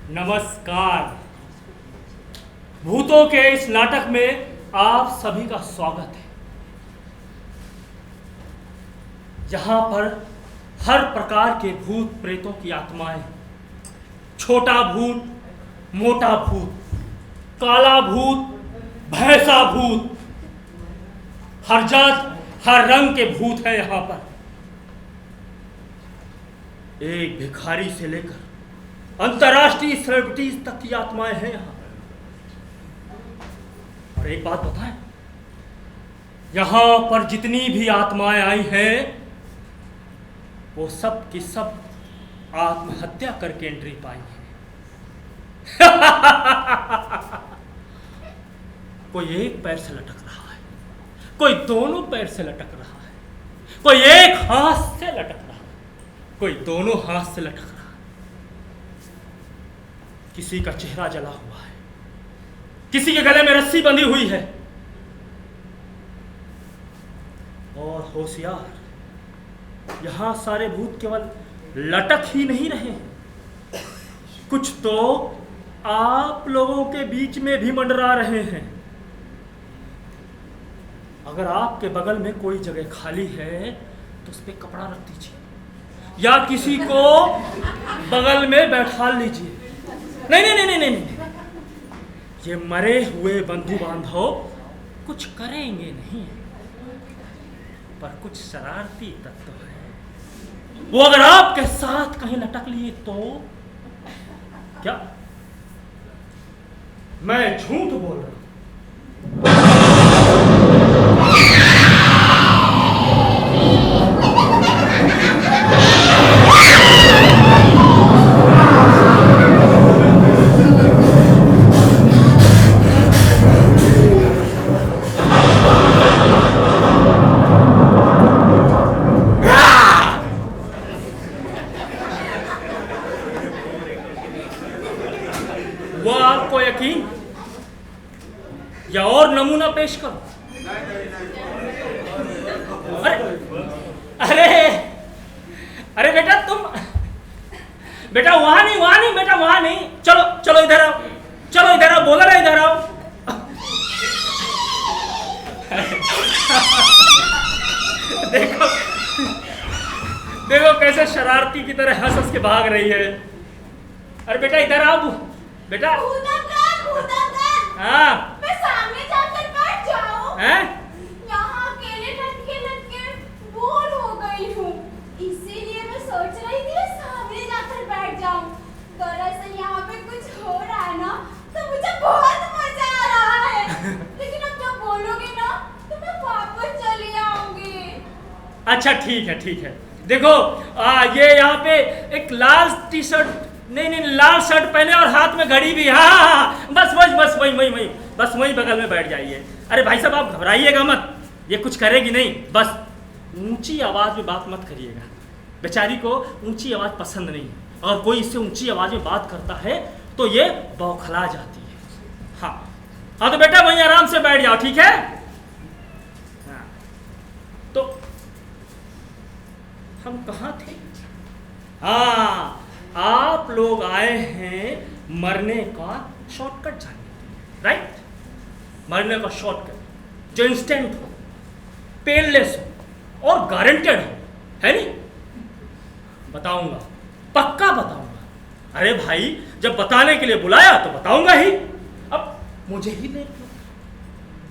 नमस्कार। भूतों के इस नाटक में आप सभी का स्वागत है। यहाँ पर हर प्रकार के भूत प्रेतों की आत्माएं, छोटा भूत, मोटा भूत, काला भूत, भैंसा भूत, हर जात हर रंग के भूत हैं यहाँ पर। एक भिखारी से लेकर अंतर्राष्ट्रीय सेलिब्रिटीज तक की आत्माएं हैं यहाँ। और एक बात बताएं, यहाँ पर जितनी भी आत्माएं आई हैं वो सब की सब आत्महत्या करके एंट्री पाई है। कोई एक पैर से लटक रहा है, कोई दोनों पैर से लटक रहा है, कोई एक हाथ से लटक रहा है, कोई दोनों हाथ से लटक रहा है। किसी का चेहरा जला हुआ है, किसी के गले में रस्सी बंधी हुई है। और होशियार, यहां सारे भूत केवल लटक ही नहीं रहे, कुछ तो आप लोगों के बीच में भी मंडरा रहे हैं। अगर आपके बगल में कोई जगह खाली है तो उस पर कपड़ा रख दीजिए या किसी को बगल में बैठा लीजिए। नहीं नहीं नहीं नहीं नहीं, ये मरे हुए बंधु बांधव कुछ करेंगे नहीं, पर कुछ शरारती तत्व है। वो अगर आपके साथ कहीं लटक लिए तो क्या मैं झूठ बोल रहा हूं? आपको यकीन या और नमूना पेश करो? अरे अरे बेटा तुम, बेटा वहां नहीं बेटा वहां नहीं, चलो चलो इधर आओ, चलो इधर आओ, बोला ना इधर आओ। देखो देखो कैसे शरारती की तरह हंस हंस के भाग रही है। अरे बेटा इधर आओ बेटा। हाँ मैं सामने जाकर बैठ जाऊं? हैं? यहाँ अकेले लटके बोर हो गई हूँ, इसीलिए मैं सोच रही थी मैं सामने जाकर बैठ जाऊं। दरअसल यहाँ पे कुछ हो रहा है ना, तो मुझे बहुत मजा आ रहा है। लेकिन अब जब बोलोगे ना तो मैं वापस चली आऊंगी। अच्छा ठीक है। देखो ये यहाँ पे एक लाल टी शर्ट, नहीं लाल शर्ट पहने और हाथ में घड़ी भी। हाँ बस वही बस वही बगल में बैठ जाइए। अरे भाई साहब आप घबराइएगा मत, ये कुछ करेगी नहीं, बस ऊंची आवाज में बात मत करिएगा। बेचारी को ऊंची आवाज पसंद नहीं है, अगर कोई इससे ऊंची आवाज में बात करता है तो ये बौखला जाती है। हाँ तो बेटा वहीं आराम से बैठ जाओ, ठीक है? हाँ तो हम कहाँ थे? हाँ आप लोग आए हैं मरने का शॉर्टकट जानने के लिए, राइट? मरने का शॉर्टकट जो इंस्टेंट हो, पेनलेस हो और गारंटेड हो, है नहीं? बताऊंगा, पक्का बताऊंगा। अरे भाई जब बताने के लिए बुलाया तो बताऊंगा ही। अब मुझे ही देख लो,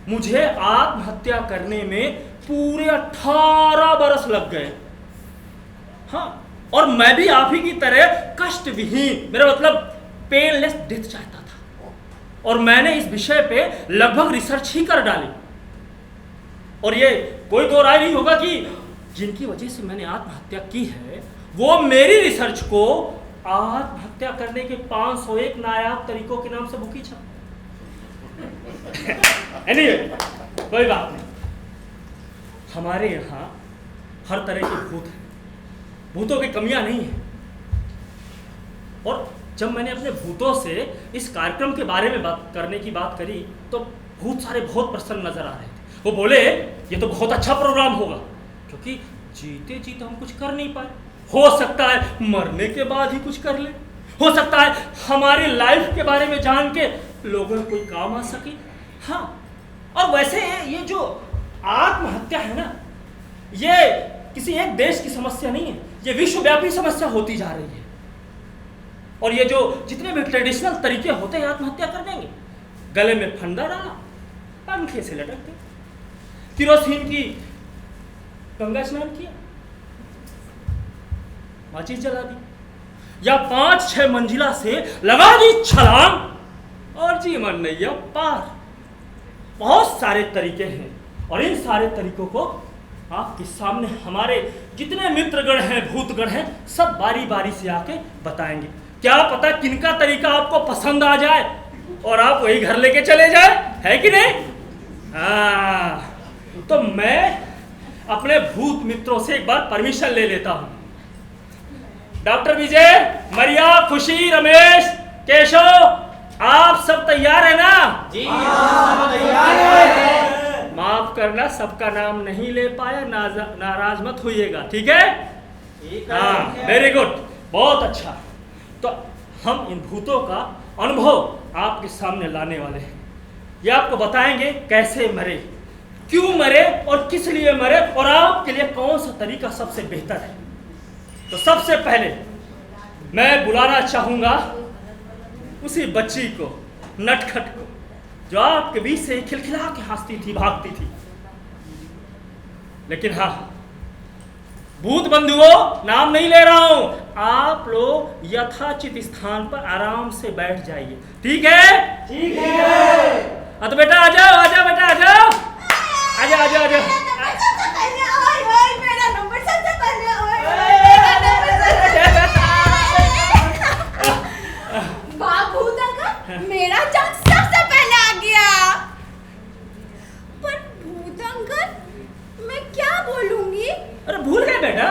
मुझे आत्महत्या करने में पूरे 18 बरस लग गए। हाँ और मैं भी आप ही की तरह कष्ट विहीन, मेरा मतलब पेनलेस डेथ चाहता था, और मैंने इस विषय पे लगभग रिसर्च ही कर डाली। और ये कोई दो राय नहीं होगा कि जिनकी वजह से मैंने आत्महत्या की है वो मेरी रिसर्च को आत्महत्या करने के 501 नायाब तरीकों के नाम से बुकी छप। Anyway, कोई बात नहीं। हमारे यहाँ हर तरह के भूत हैं, भूतों की कमियां नहीं है। और जब मैंने अपने भूतों से इस कार्यक्रम के बारे में बात करने की बात करी तो भूत सारे बहुत प्रसन्न नजर आ रहे थे। वो बोले ये तो बहुत अच्छा प्रोग्राम होगा, क्योंकि जीते जी तो हम कुछ कर नहीं पाए, हो सकता है मरने के बाद ही कुछ कर ले, हो सकता है हमारी लाइफ के बारे में जान के लोगों को कोई काम आ सके। हाँ और वैसे ये जो आत्महत्या है ना, ये किसी एक देश की समस्या नहीं है, ये विश्वव्यापी समस्या होती जा रही है। और ये जो जितने भी ट्रेडिशनल तरीके होते हैं आत्महत्या करने के, गले में फंदा डाला, पंखे से लटक गए, किरोसिन की गंगा स्नान किया, माचिस जला दी, या 5-6 मंजिला से लगा दी छलांग और जीवन नैया पार। बहुत सारे तरीके हैं और इन सारे तरीकों को आपके सामने हमारे जितने मित्रगण हैं, भूतगण हैं, सब बारी बारी से आके बताएंगे। क्या पता किनका तरीका आपको पसंद आ जाए और आप वही घर लेके चले जाए, है कि नहीं? हाँ तो मैं अपने भूत मित्रों से एक बार परमिशन ले लेता हूं। डॉक्टर विजय, मरिया, खुशी, रमेश, केशव, आप सब तैयार है ना? जी सब तैयार है। माफ करना, सबका नाम नहीं ले पाया, नाराज मत होइएगा, ठीक है? हाँ वेरी गुड, बहुत अच्छा। तो हम इन भूतों का अनुभव आपके सामने लाने वाले हैं। ये आपको बताएंगे कैसे मरे, क्यों मरे और किस लिए मरे, और आपके लिए कौन सा तरीका सबसे बेहतर है। तो सबसे पहले मैं बुलाना चाहूंगा उसी बच्ची को, नटखट को, जो आपके बीच से खिलखिला के हंसती थी, भागती थी। लेकिन हाँ भूत बंधुओं, नाम नहीं ले रहा हूं, आप लोग यथाचित स्थान पर आराम से बैठ जाइए, ठीक है? ठीक है। तो बेटा आ जाओ, आ जाओ बेटा, आ जाओ, आ जाओ, आ जाओ, आ जाओ। मेरा चांस सबसे पहले आ गया। पर भूत अंकल मैं क्या बोलूंगी? अरे भूल गए बेटा?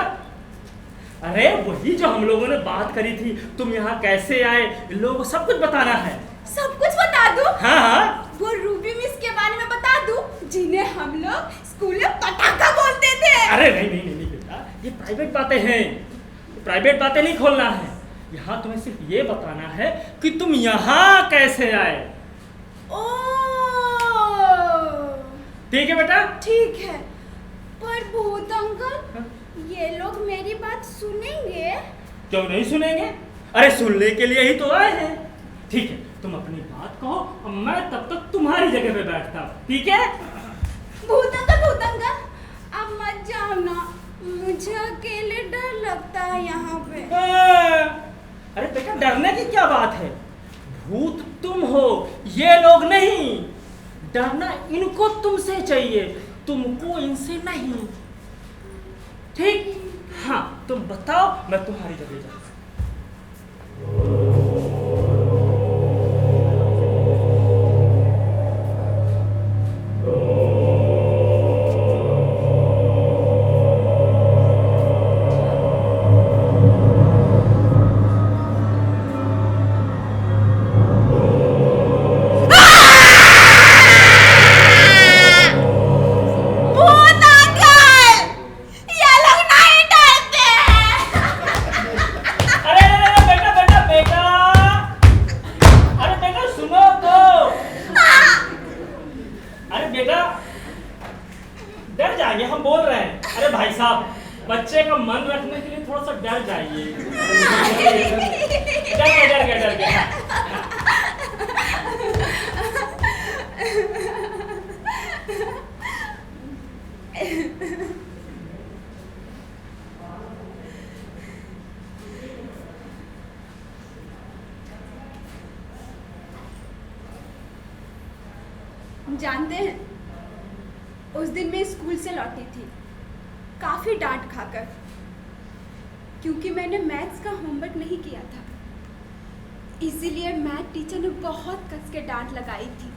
अरे वही जो हम लोगों ने बात करी थी, तुम यहाँ कैसे आए, इन लोगों को सब कुछ बताना है। सब कुछ बता दूं? हाँ हाँ। वो रूबी मिस के बारे में बता दूं, जिन्हें हम लोग स्कूल में पटाखा बोलते थे। अरे नहीं बेटा, ये प्राइवेट बातें हैं, प्राइवेट बातें नहीं खोलना है। यहाँ तुम्हें सिर्फ ये बताना है कि तुम यहाँ कैसे आए। ठीक है बेटा? ठीक है। पर भूत अंकल, ये लोग मेरी बात सुनेंगे? क्यों नहीं सुनेंगे? अरे सुनने के लिए ही तो आए हैं। ठीक है, तुम अपनी बात कहो, मैं तब तक तुम्हारी जगह पे बैठता हूँ, ठीक है? भूतंगा, अब मत जाओ ना, मुझे अकेले डर लगता है यहाँ पे। अरे बेटा, डरने की क्या बात है? भूत तुम हो, ये लोग नहीं। डरना इनको तुमसे चाहिए, तुमको इनसे नहीं, ठीक? हाँ, तुम बताओ, मैं तुम्हारी जगह जाऊँ। हम बोल रहे हैं, अरे भाई साहब, बच्चे का मन रखने के लिए थोड़ा सा डर जाइए। डर गया। जानते हैं, उस दिन मैं स्कूल से लौटी थी काफी डांट खाकर, क्योंकि मैंने मैथ्स का होमवर्क नहीं किया था। इसीलिए मैथ टीचर ने बहुत कस के डांट लगाई थी।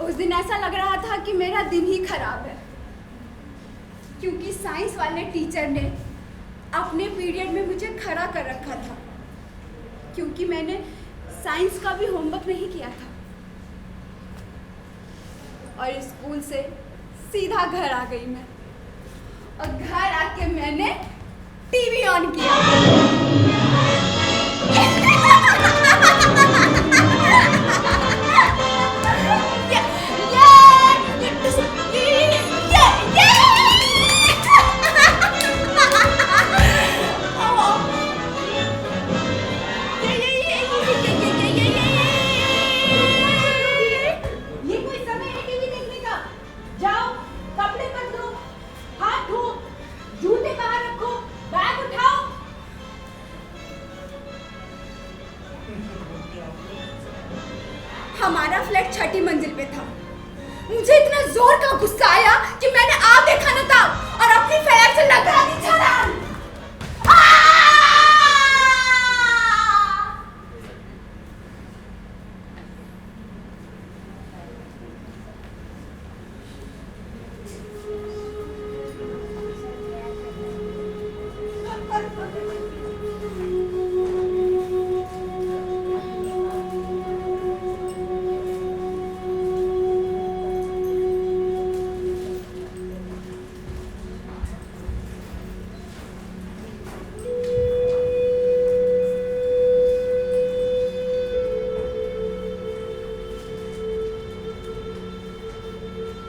उस दिन ऐसा लग रहा था कि मेरा दिन ही खराब है, क्योंकि साइंस वाले टीचर ने अपने पीरियड में मुझे खड़ा कर रखा था, क्योंकि मैंने साइंस का भी होमवर्क नहीं किया था। और स्कूल से सीधा घर आ गई मैं, और घर आके मैंने टीवी ऑन किया। हमारा फ्लैट 6ठी मंजिल पे था। मुझे इतना जोर का गुस्सा आया कि मैंने आगे खाना था और अपनी फ्लैट से लगा दी छलांग।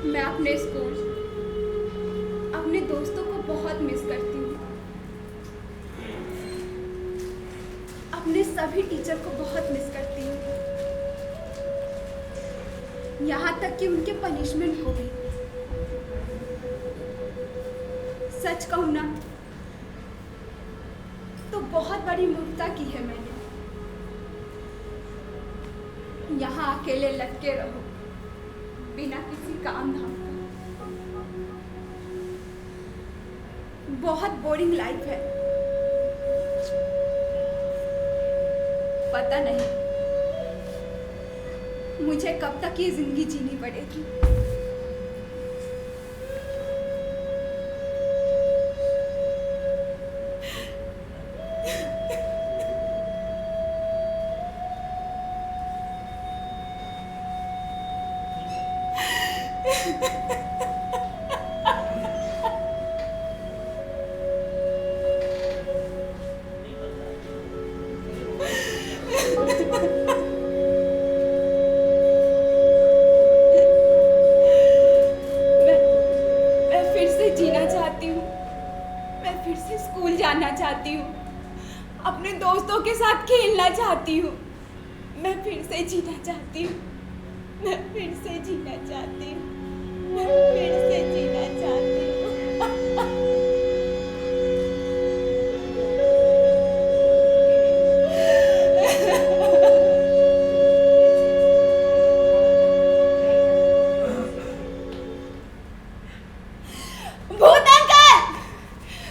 मैं अपने स्कूल, अपने दोस्तों को बहुत मिस करती हूँ। अपने सभी टीचर को बहुत मिस करती हूँ, यहाँ तक कि उनके पनिशमेंट को भी। सच कहूँ ना तो बहुत बड़ी मूर्खता की है मैंने। यहाँ अकेले लटके रहो बिना किसी काम धाम का। बहुत बोरिंग लाइफ है। पता नहीं मुझे कब तक ये जिंदगी जीनी पड़ेगी। मैं फिर से जीना चाहती हूँ। मैं फिर से स्कूल जाना चाहती हूँ। अपने दोस्तों के साथ खेलना चाहती हूँ। फिर से जीना चाहती हूँ, मैं फिर से जीना चाहती हूँ, मैं फिर से जीना चाहती हूँ। भूत अंकल,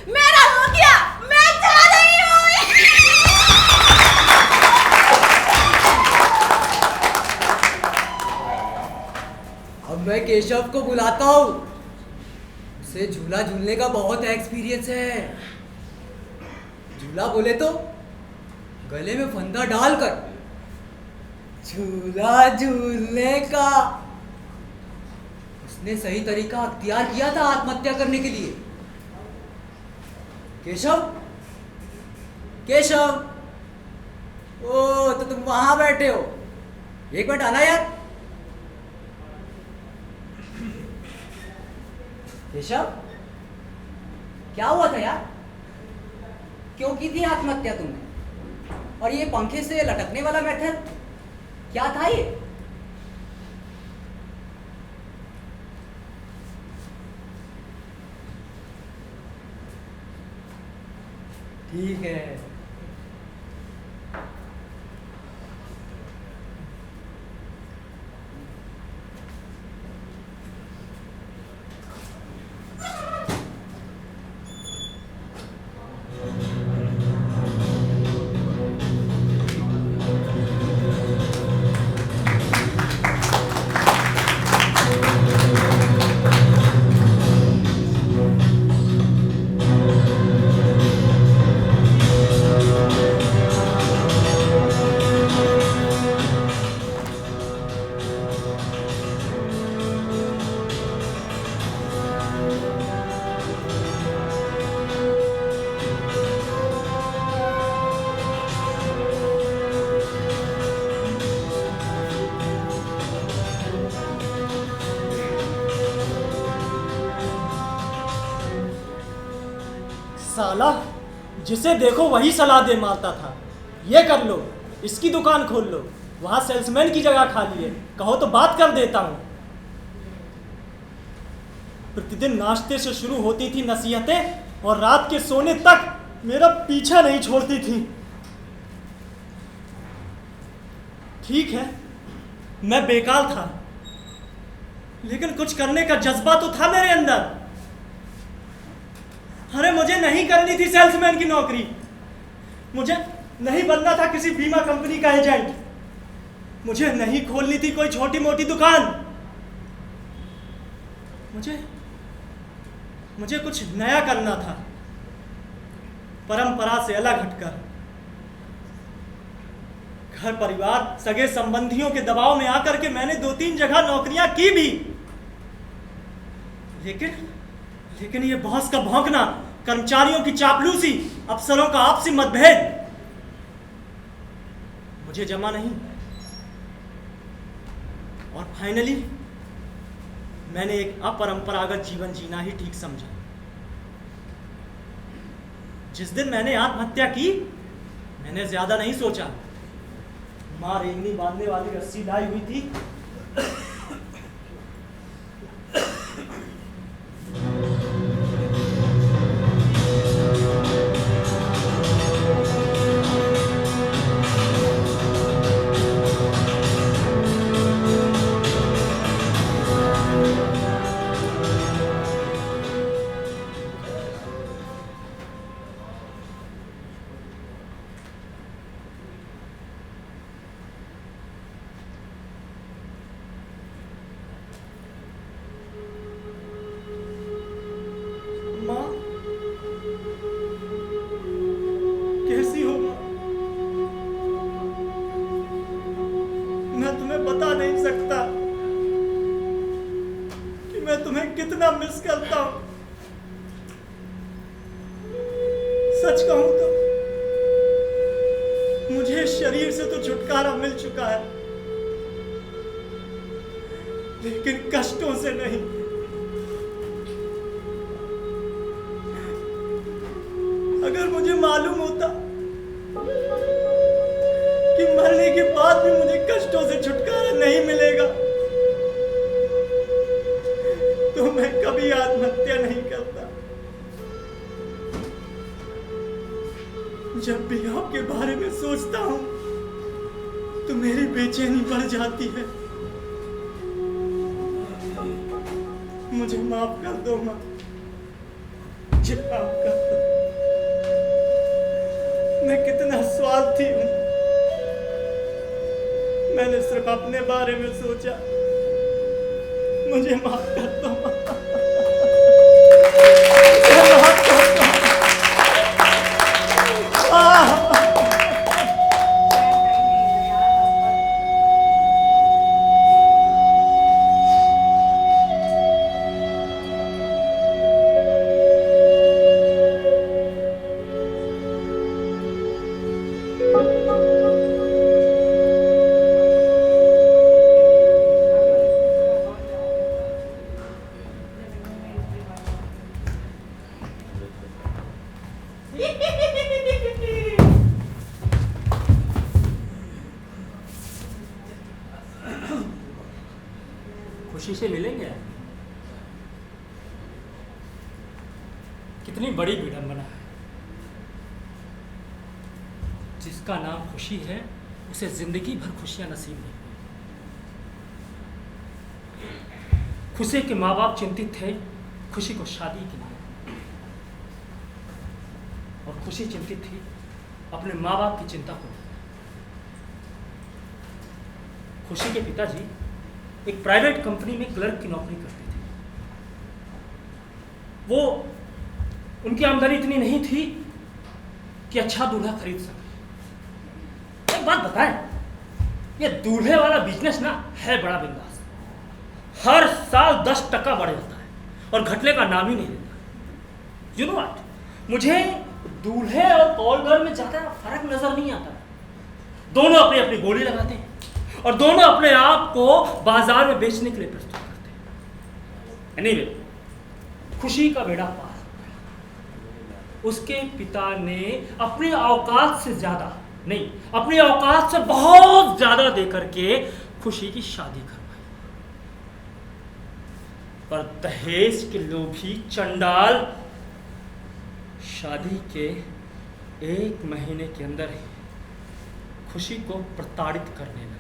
मेरा हो गया, मैं जा रही हूँ। अब मैं केशव को बुलाता हूँ। उसे झूला झूलने का बहुत एक्सपीरियंस है। झूला बोले तो गले में फंदा डालकर झूला झूलने का उसने सही तरीका अख्तियार किया था आत्महत्या करने के लिए। केशव, केशव, ओ तो तुम वहां बैठे हो, एक मिनट आना यार। केशव, क्या हुआ था यार? क्यों की थी आत्महत्या तुमने? और ये पंखे से लटकने वाला मेथड क्या था ये? ठीक है, साला जिसे देखो वही सलाह दे मारता था। ये कर लो, इसकी दुकान खोल लो, वहां सेल्समैन की जगह खाली है, कहो तो बात कर देता हूं। प्रतिदिन नाश्ते से शुरू होती थी नसीहतें और रात के सोने तक मेरा पीछा नहीं छोड़ती थी। ठीक है, मैं बेकार था, लेकिन कुछ करने का जज्बा तो था मेरे अंदर। अरे मुझे नहीं करनी थी सेल्समैन की नौकरी, मुझे नहीं बनना था किसी बीमा कंपनी का एजेंट, मुझे नहीं खोलनी थी कोई छोटी मोटी दुकान, मुझे कुछ नया करना था, परंपरा से अलग हटकर। घर परिवार सगे संबंधियों के दबाव में आकर के मैंने 2-3 जगह नौकरियां की भी, लेकिन ये बॉस का भौंकना, कर्मचारियों की चापलूसी, अफसरों का आपसी मतभेद मुझे जमा नहीं। और फाइनली मैंने एक अपरंपरागत जीवन जीना ही ठीक समझा। जिस दिन मैंने आत्महत्या की, मैंने ज्यादा नहीं सोचा। मां रेंगनी बांधने वाली रस्सी लाई हुई थी, बता नहीं सकता कि मैं तुम्हें कितना मिस करता हूं। सच कहूं तो मुझे शरीर से तो छुटकारा मिल चुका है, लेकिन कष्टों से नहीं। अगर मुझे मालूम होता कि मरने के बाद भी मुझे सोचता हूँ तो मेरी बेचैनी बढ़ जाती है। मुझे माफ कर दो माँ, मुझे माफ कर दो। मैं कितना स्वार्थी हूँ, मैंने सिर्फ अपने बारे में सोचा। मुझे माफ कर दो माँ, मुझे माफ कर दो। खुशी से मिलेंगे। कितनी बड़ी विडंबना है। जिसका नाम खुशी है उसे जिंदगी भर खुशियां नसीब नहीं हुई। खुशी के माँ बाप चिंतित थे खुशी को शादी के लिए, और खुशी चिंतित थी अपने माँ बाप की चिंता को। खुशी के पिताजी एक प्राइवेट कंपनी में क्लर्क की नौकरी करते थे। वो उनकी आमदनी इतनी नहीं थी कि अच्छा दूल्हा खरीद सके। एक बात बताएं, ये दूल्हे वाला बिजनेस ना है बड़ा बिंदास। हर साल 10% बढ़ जाता है और घटने का नाम ही नहीं लेता। यू नो व्हाट, मुझे दूल्हे और कॉलगर में ज्यादा फर्क नजर नहीं आता। दोनों अपनी अपनी बोली लगाते हैं और दोनों अपने आप को बाजार में बेचने के लिए प्रस्तुत करते हैं। एनीवे, खुशी का बेड़ा पार हो गया। उसके पिता ने अपनी औकात से ज्यादा नहीं, अपनी औकात से बहुत ज्यादा देकर के खुशी की शादी करवाई। पर दहेज के लोभी चंडाल शादी के 1 महीने के अंदर ही खुशी को प्रताड़ित करने लगे।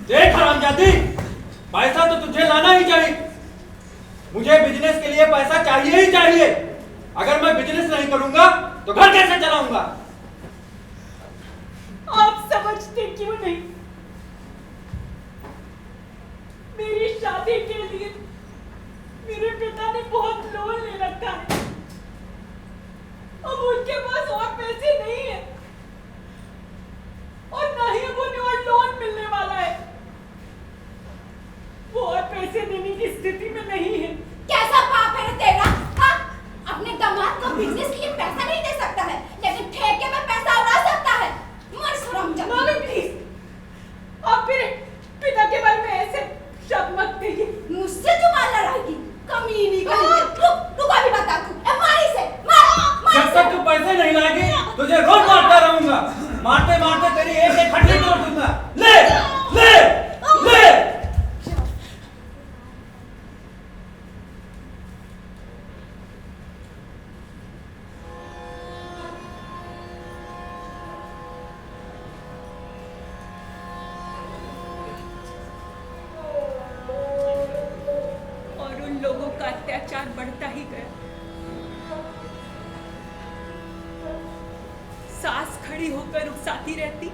देख हरामजादी, पैसा तो तुझे लाना ही चाहिए। मुझे बिजनेस के लिए पैसा चाहिए ही चाहिए। अगर मैं बिजनेस नहीं करूंगा तो घर कैसे चलाऊंगा? आप समझते क्यों नहीं? मेरी शादी के लिए मेरे पिता ने बहुत लोन ले रखा है। अब उनके पास और पैसे नहीं है और ना ही अब उन्हें और लोन मिलने वाला है। वो और पैसे देने की स्थिति में नहीं है। कैसा पाप है तेरा? हाँ? अपने दामाद को बिजनेस के लिए पैसा नहीं दे सकता है, लेकिन ठेके में पैसा उड़ा सकता है। मर शर्मजादा। मम्मी प्लीज, आप मेरे पिता के बारे में ऐसे शब्द मत कहिए। मुझसे जुबान लड़ाएगी, कमीनी कहीं। रुक अभी बता तू। मारी से मार। जब तक तू पैसे नहीं लाएगी तुझे रोज मारता रहूंगा। मारते मारते तेरी एक हड्डी तोड़ दूंगा। ले ले ले। और उन लोगों का अत्याचार बढ़ता ही गया। सास खड़ी होकर उकसाती रहती,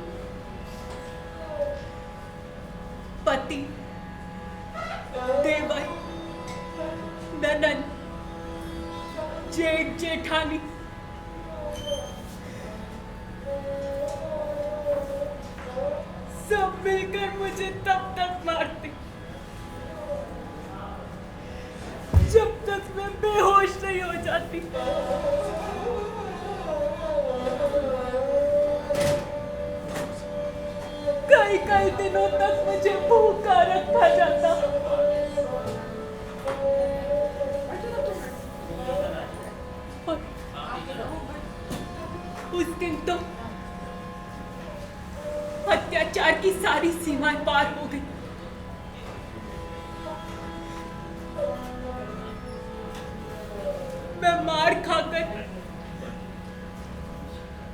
पति, देवर, ननद, जेठ जेठानी सब मिलकर मुझे तब तक मारते जब तक मैं बेहोश नहीं हो जाती। कई दिनों तक मुझे भूखा रखा जाता। और उस दिन तो अत्याचार की सारी सीमाएं पार हो गई। मैं मार खाकर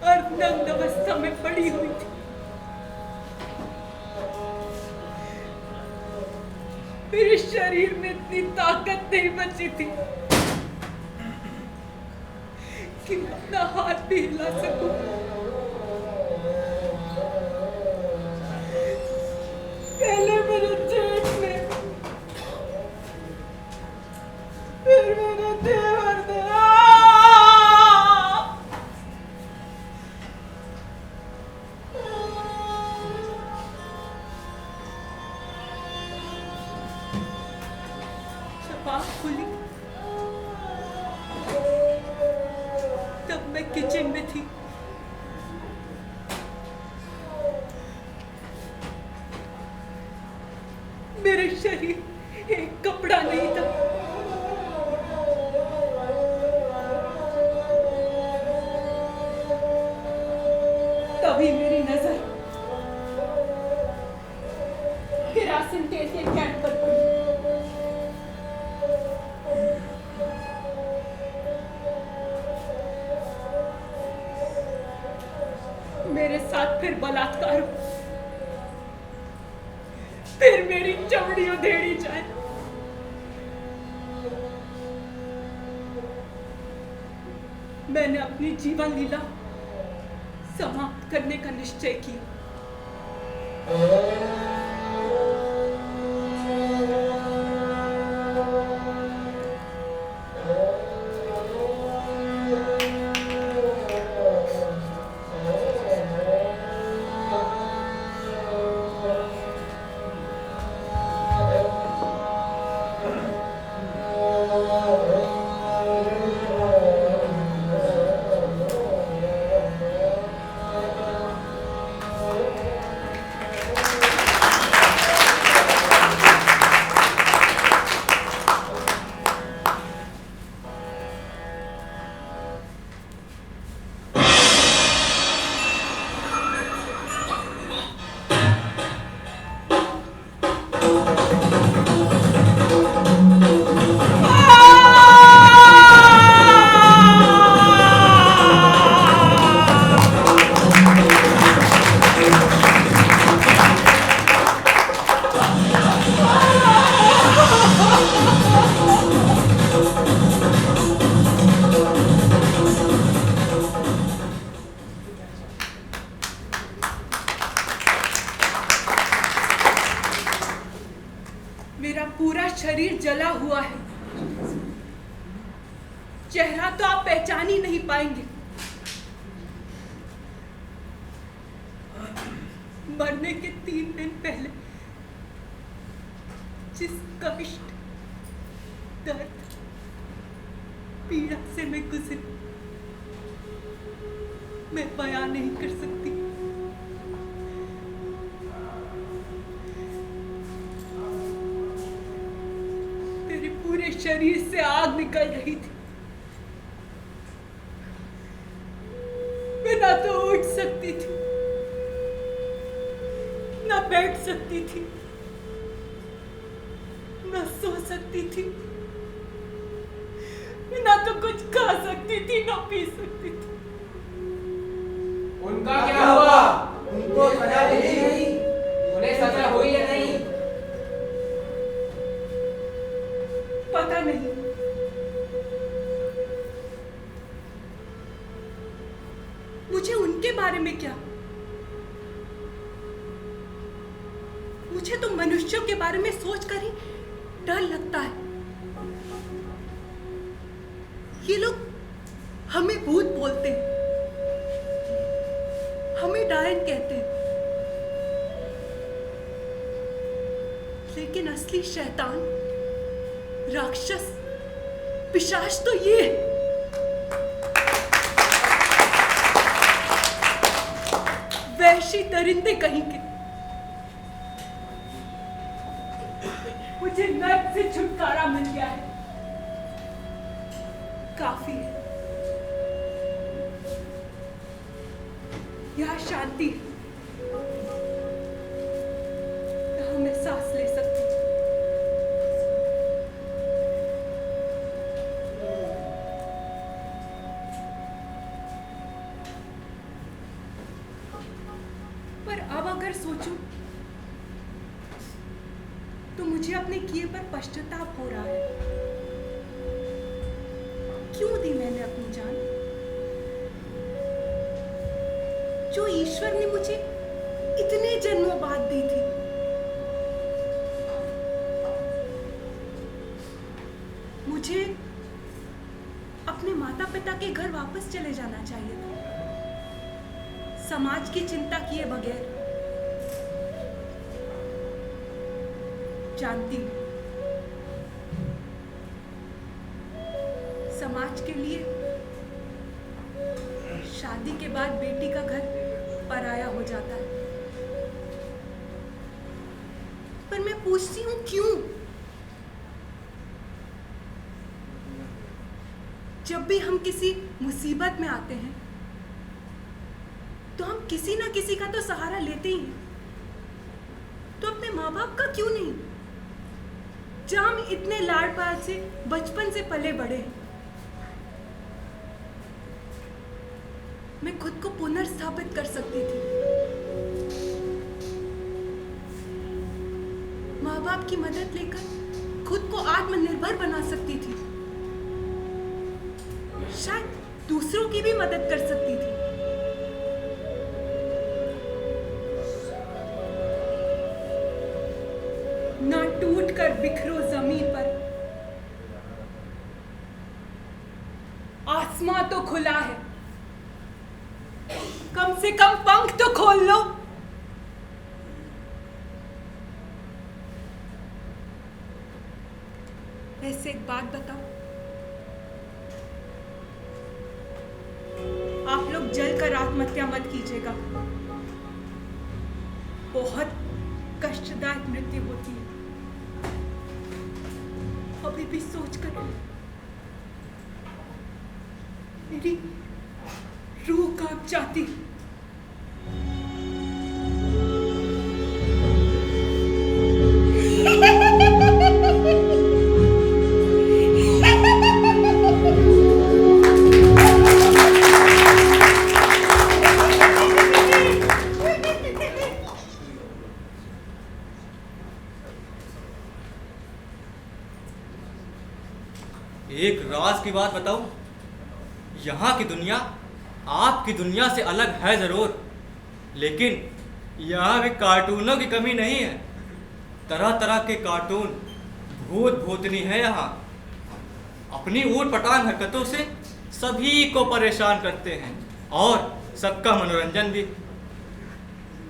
अर्धनग्न अवस्था में पड़ी हुई थी। मेरे शरीर में इतनी ताकत नहीं बची थी कि मैं अपना हाथ भी हिला सकूं। पहले मेरे जेठ में, फिर मेरे देवर ने। जब आँख खुली तब मैं किचन में थी। मेरे शरीर एक कपड़ा नहीं था। तभी मेरी नजर हिरासत के कैंप पर पड़ी। मेरे साथ फिर बलात्कार हुआ। फिर मेरी चमड़ी उधेड़ी जाए। मैंने अपनी जीवन लीला समाप्त करने का निश्चय किया। मेरा पूरा शरीर जला हुआ है। चेहरा तो आप पहचान ही नहीं पाएंगे। मरने के 3 दिन पहले जिस कष्ट, दर्द, पीड़ा से मैं गुजरी, मैं बयान नहीं कर सकती। मेरे पूरे शरीर से आग निकल रही थी। मैं ना तो उठ सकती थी, ना बैठ सकती थी, ना सो सकती थी, ना तो कुछ खा सकती थी, ना पी सकती थी। उनका क्या हुआ? उनको सजा मिली नहीं? उन्हें सजा हुई या नहीं? पता नहीं। मुझे उनके बारे में क्या, मुझे तो मनुष्यों के बारे में सोचकर ही डर लगता है। ये लोग हमें भूत बोलते हैं, हमें डायन कहते हैं, लेकिन असली शैतान, राक्षस, पिशाच तो ये है। वैशी दरिंदे कहीं के। मुझे नर्क से छुटकारा मिल गया है, काफी है। यहाँ शांति है, यहाँ मैं सांस ले सकती हूँ। पर अब अगर सोचूं तो मुझे अपने किए पर पश्चाताप हो रहा है। क्यों दी मैंने अपनी जान? जो ईश्वर ने मुझे इतने जन्मों बाद दी थी। मुझे अपने माता पिता के घर वापस चले जाना चाहिए था, समाज की चिंता किए बगैर। जानती हूँ समाज के लिए शादी के बाद बेटी का घर पराया हो जाता है, पर मैं पूछती हूँ क्यों? जब भी हम किसी मुसीबत में आते हैं तो हम किसी ना किसी का तो सहारा लेते ही हैं। तो अपने माँ बाप का क्यों नहीं, जहाँ हम इतने लाड़ प्यार से बचपन से पले बड़े हैं। मैं खुद को पुनर्स्थापित कर सकती थी, माँ बाप की मदद लेकर खुद को आत्मनिर्भर बना सकती थी, शायद दूसरों की भी मदद कर सकती थी। ना टूट कर बिखरो जमीन पर, आसमां तो खुला है, कम से कम पंख तो खोल लो। वैसे एक बात बताओ, आप लोग जल कर आत्महत्या मत कीजिएगा, बहुत कष्टदायक मृत्यु होती है। अभी भी सोच कर मेरी रूह कांप जाती है। एक राज की बात बताऊं, यहाँ की दुनिया आपकी दुनिया से अलग है जरूर, लेकिन यहाँ भी कार्टूनों की कमी नहीं है। तरह तरह के कार्टून भूत भूतनी है यहाँ, अपनी ऊट पटांग हरकतों से सभी को परेशान करते हैं और सबका मनोरंजन भी।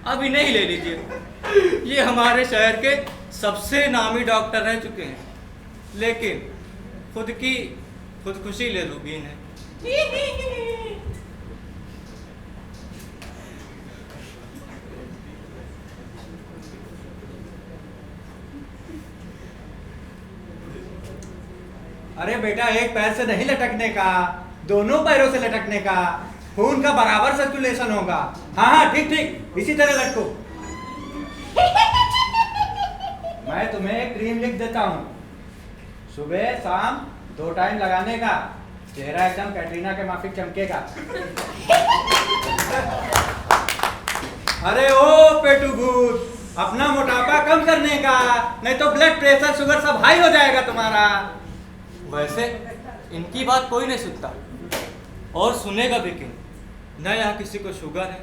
अभी नहीं ले लीजिए, ये हमारे शहर के सबसे नामी डॉक्टर रह चुके हैं, लेकिन खुद की खुदकुशी ले रूबीन है। अरे बेटा, एक पैर से नहीं लटकने का, दोनों पैरों से लटकने का, खून का बराबर सर्कुलेशन होगा। हाँ हाँ, ठीक ठीक, इसी तरह लटको। मैं तुम्हें एक क्रीम लिख देता हूँ, सुबह शाम 2 टाइम लगाने का, चेहरा एकदम कैटरीना के माफिक चमकेगा। अरे ओ पेटू भूत, अपना मोटापा कम करने का, नहीं तो ब्लड प्रेशर शुगर सब हाई हो जाएगा तुम्हारा। वैसे इनकी बात कोई नहीं सुनता और सुनेगा भी क्यों? न यहाँ किसी को शुगर है,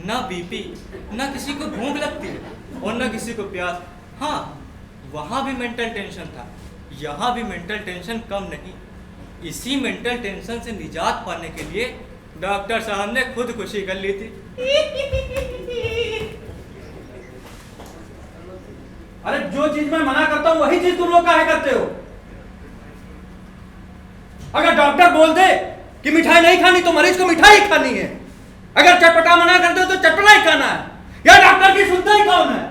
ना बीपी, ना किसी को भूख लगती है और ना किसी को प्यास। हाँ, वहाँ भी मेंटल टेंशन था, यहाँ भी मेंटल टेंशन कम नहीं। इसी मेंटल टेंशन से निजात पाने के लिए डॉक्टर साहब ने खुदकुशी कर ली थी। अरे जो चीज मैं मना करता हूँ वही चीज तुम लोग काहे करते हो? अगर डॉक्टर बोल दे कि मिठाई नहीं खानी तो मरीज को मिठाई खानी है, अगर चटपटा मना कर दो तो चटपटा ही खाना है, या डॉक्टर की सुनता ही कौन है?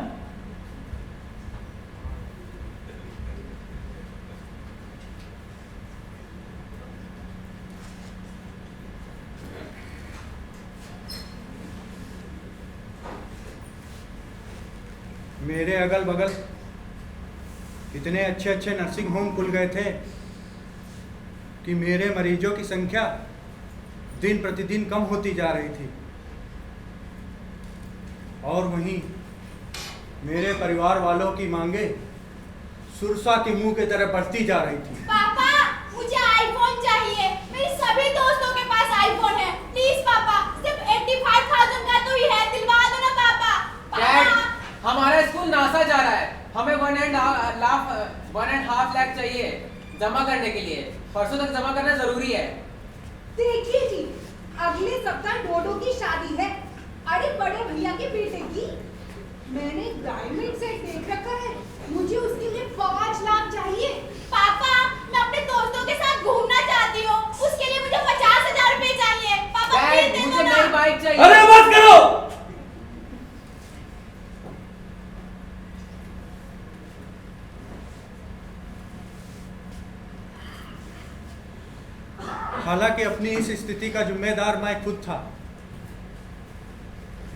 मेरे अगल बगल इतने अच्छे अच्छे नर्सिंग होम खुल गए थे कि मेरे मरीजों की संख्या दिन प्रतिदिन कम होती जा रही थी, और वहीं मेरे परिवार वालों की मांगे सुरसा के मुंह की तरह बढ़ती जा रही थी। पापा, मुझे आईफोन चाहिए। मेरे सभी दोस्तों के पास आईफोन है। प्लीज पापा, सिर्फ 85,000 का तो ही है, दिलवा दो ना पापा। डैड, पापा। हमारा स्कूल नासा जा रहा है। हमें 1.5 लाख चाहिए जमा करने के लिए। परसों तक जमा करना जरूरी है। देखिए जी, अगले सप्ताह डोडो की शादी है। अरे बड़े भैया के बेटे की। मैंने डायमंड सेट देख रखा है, मुझे उसके लिए 5 लाख चाहिए। पापा, मैं अपने दोस्तों के साथ घूमना चाहती हूँ, उसके लिए मुझे 50,000 रुपए चाहिए। पापा डैड, प्लीज दे मुझे दो ना। नई बाइक चाहिए। अरे मत करो। हालांकि अपनी इस स्थिति का जिम्मेदार मैं खुद था।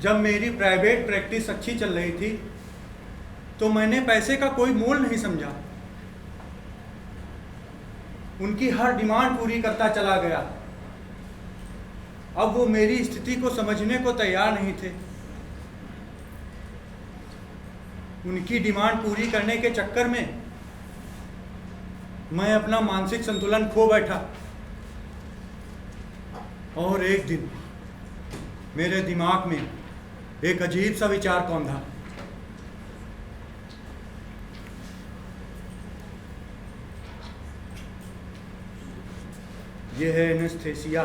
जब मेरी प्राइवेट प्रैक्टिस अच्छी चल रही थी तो मैंने पैसे का कोई मोल नहीं समझा। उनकी हर डिमांड पूरी करता चला गया। अब वो मेरी स्थिति को समझने को तैयार नहीं थे। उनकी डिमांड पूरी करने के चक्कर में मैं अपना मानसिक संतुलन खो बैठा, और एक दिन मेरे दिमाग में एक अजीब सा विचार कौंधा। यह है एनेस्थीसिया,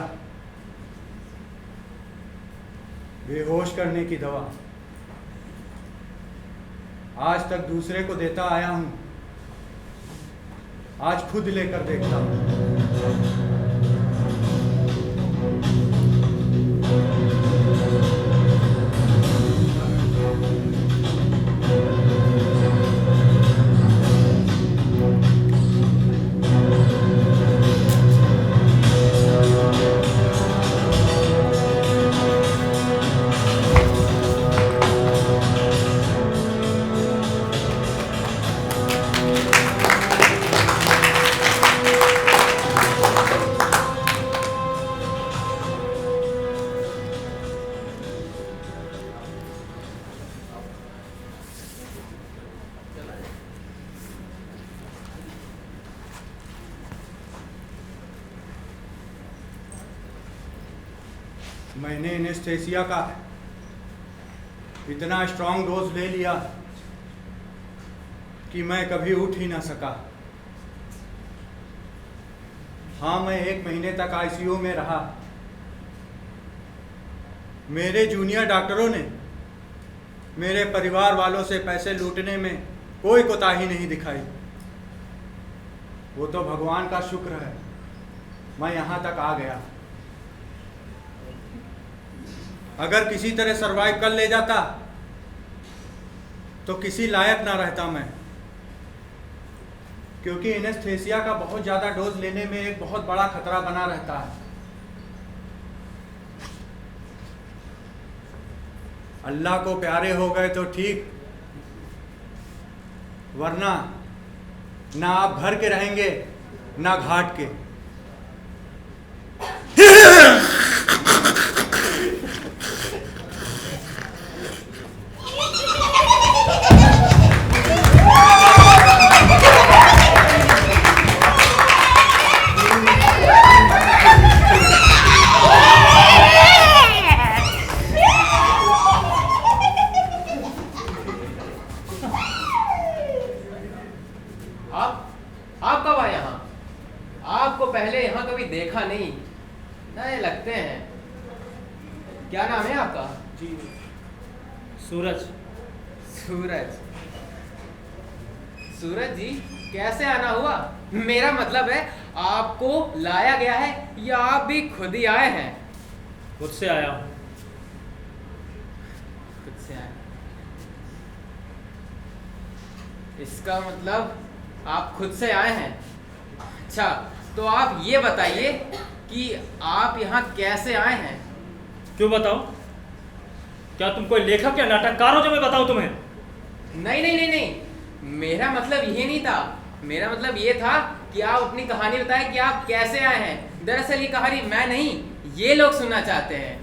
बेहोश करने की दवा। आज तक दूसरे को देता आया हूं, आज खुद लेकर देखता हूं। मैंने एनेस्थीसिया का इतना स्ट्रांग डोज ले लिया कि मैं कभी उठ ही ना सका। हाँ, मैं 1 महीने तक आईसीयू में रहा। मेरे जूनियर डॉक्टरों ने मेरे परिवार वालों से पैसे लूटने में कोई कोताही नहीं दिखाई। वो तो भगवान का शुक्र है मैं यहाँ तक आ गया। अगर किसी तरह सरवाइव कर ले जाता तो किसी लायक ना रहता मैं, क्योंकि एनेस्थीसिया का बहुत ज़्यादा डोज लेने में एक बहुत बड़ा खतरा बना रहता है। अल्लाह को प्यारे हो गए तो ठीक, वरना ना आप घर के रहेंगे ना घाट के। आप कब आए यहाँ? आपको पहले यहाँ कभी देखा नहीं, नए लगते हैं। क्या नाम है आपका? जी, सूरज। सूरज। सूरज जी, कैसे आना हुआ? मेरा मतलब है आपको लाया गया है या आप भी खुद ही आए हैं? खुद से आया हूँ। खुद से आए। इसका मतलब आप खुद से आए हैं। अच्छा, तो आप ये बताइए कि आप यहाँ कैसे आए हैं? क्यों बताऊं? क्या तुम कोई लेखक या नाटककार हो जो मैं बताऊं तुम्हें? नहीं नहीं नहीं नहीं, मेरा मतलब ये नहीं था। मेरा मतलब ये था कि आप अपनी कहानी बताएं कि आप कैसे आए हैं। दरअसल ये कहानी मैं नहीं, ये लोग सुनना चाहते हैं,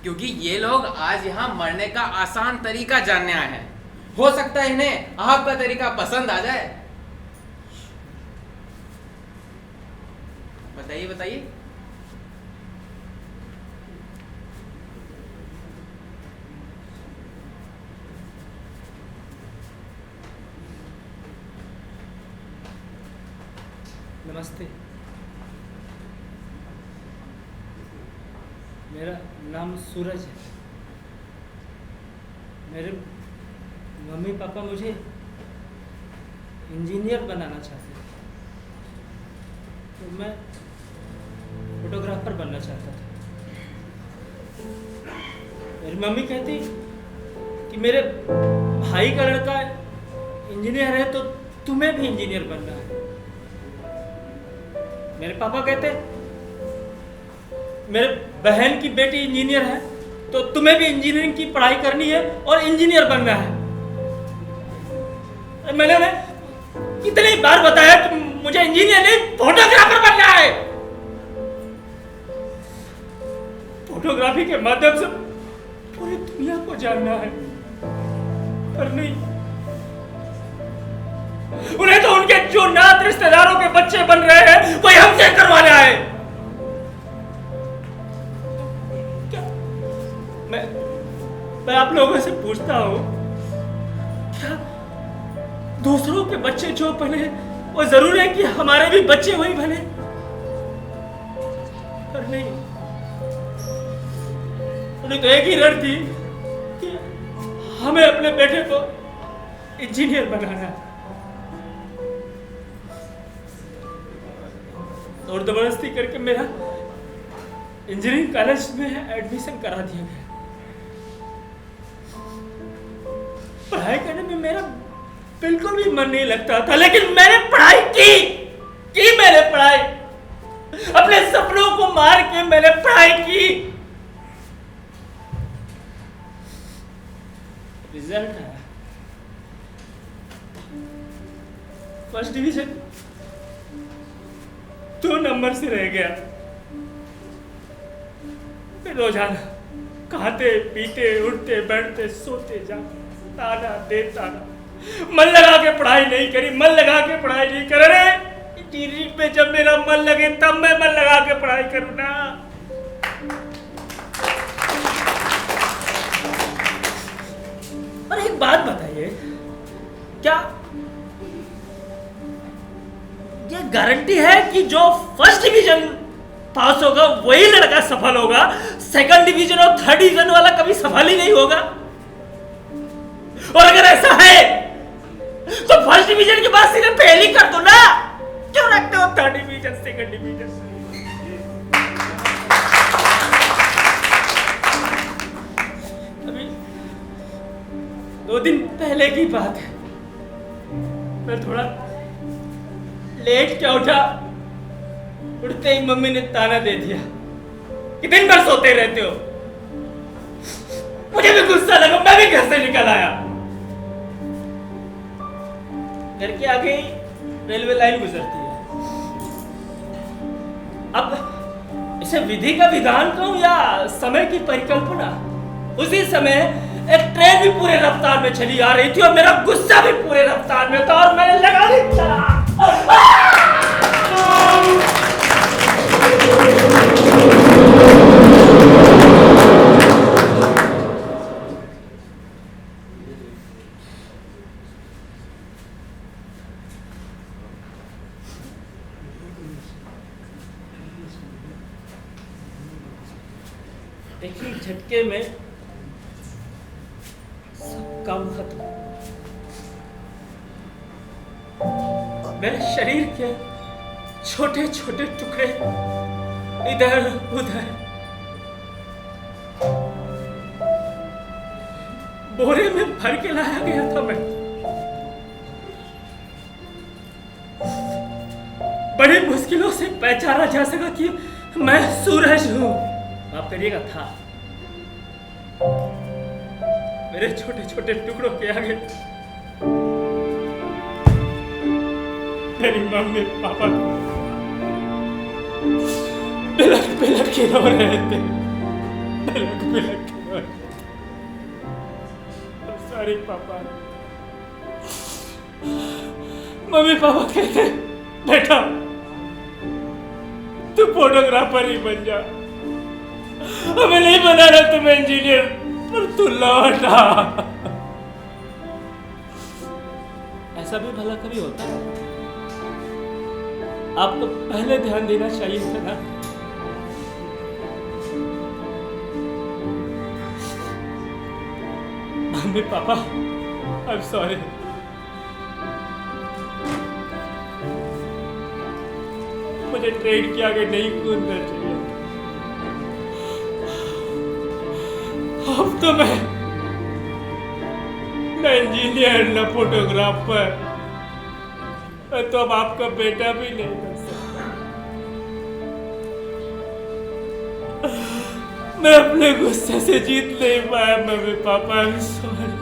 क्योंकि ये लोग आज यहाँ मरने का आसान तरीका जानने आए हैं। हो सकता है इन्हें आपका तरीका पसंद आ जाए। बताइए बताइए। नमस्ते, मेरा नाम सूरज है। मेरे मम्मी पापा मुझे इंजीनियर बनाना चाहते थे, तो मैं फोटोग्राफर बनना चाहता था। मेरी मम्मी कहती कि मेरे भाई का लड़का इंजीनियर है तो तुम्हें भी इंजीनियर बनना है। मेरे पापा कहते मेरे बहन की बेटी इंजीनियर है तो तुम्हें भी इंजीनियरिंग की पढ़ाई करनी है और इंजीनियर बनना है। मैंने कितनी बार बताया कि मुझे इंजीनियर नहीं फोटोग्राफर बनना है। फोटोग्राफी के माध्यम से पूरी दुनिया को जानना है, पर नहीं, उन्हें तो उनके जो नात रिश्तेदारों के बच्चे बन रहे हैं वही हमसे करवाना है। क्या मैं आप लोगों से पूछता हूं, क्या दूसरों के बच्चे जो बने वो जरूरी है कि हमारे भी बच्चे वही बने? पर नहीं, उन्हें तो एक ही रण थी कि हमें अपने बेटे को इंजीनियर बनाना है, और जबरदस्ती करके मेरा इंजीनियरिंग कॉलेज में एडमिशन करा दिया गया। पढ़ाई करने में मेरा बिल्कुल भी मन नहीं लगता था, लेकिन मैंने पढ़ाई की मैंने पढ़ाई, अपने सपनों को मार के मैंने पढ़ाई की। रिजल्ट आया, फर्स्ट डिवीजन 2 नंबर से रह गया। फिर रोजाना खाते पीते उठते बैठते सोते जाते ताना दे ताना, मन लगा के पढ़ाई नहीं करी, मन लगा के पढ़ाई नहीं कर रहे। इंजीनियरिंग पे जब मेरा मन लगे तब मैं मन लगा के पढ़ाई करूँ ना। और एक बात बताइए, क्या ये गारंटी है कि जो फर्स्ट डिवीजन पास होगा वही लड़का सफल होगा, सेकंड डिवीजन और थर्ड डिवीजन वाला कभी सफल ही नहीं होगा? और अगर ऐसा है तो फर्स्ट डिवीजन के बाद सीधे फेल ही कर दो ना, क्यों रखते हो थर्ड डिवीजन सेकंड डिवीजन? अभी 2 दिन पहले की बात है, मैं थोड़ा लेट क्या उठा, उठते ही मम्मी ने ताना दे दिया कि दिन भर सोते रहते हो। मुझे भी गुस्सा लगा, मैं भी घर से निकल आया। घर के आगे रेलवे लाइन गुजरती है। अब इसे विधि का विधान कहूं या समय की परिकल्पना, उसी समय एक ट्रेन भी पूरे रफ्तार में चली आ रही थी और मेरा गुस्सा भी पूरे रफ्तार में था और मैंने लगा दी चला। एक ही झटके में सब काम खत्म। मेरे शरीर के छोटे छोटे टुकड़े इधर उधर बोरे में भर के लाया गया था। मैं बड़ी मुश्किलों से पहचाना जा सका कि मैं सूरज हूं। माफ करिएगा, था। मेरे छोटे छोटे टुकड़ों के आगे मेरी मम्मी पापा बिलख बिलख के रो रहे थे, बिलख बिलख के रो रहे थे। सॉरी पापा। मम्मी पापा कहते बेटा तू फोटोग्राफर ही बन जा, हमें नहीं बनाना तुम्हें इंजीनियर, पर तू लौटा। ऐसा भी भला कभी होता है? आपको पहले ध्यान देना चाहिए था ना। Mummy papa I am sorry. मुझे ट्रेन के आगे नहीं कूदना चाहिए। अब तो मैं इंजीनियर न फोटोग्राफर, तो अब आपका बेटा भी नहीं बन सकता। मैं अपने गुस्से से जीत नहीं पाया mummy papa, I am sorry.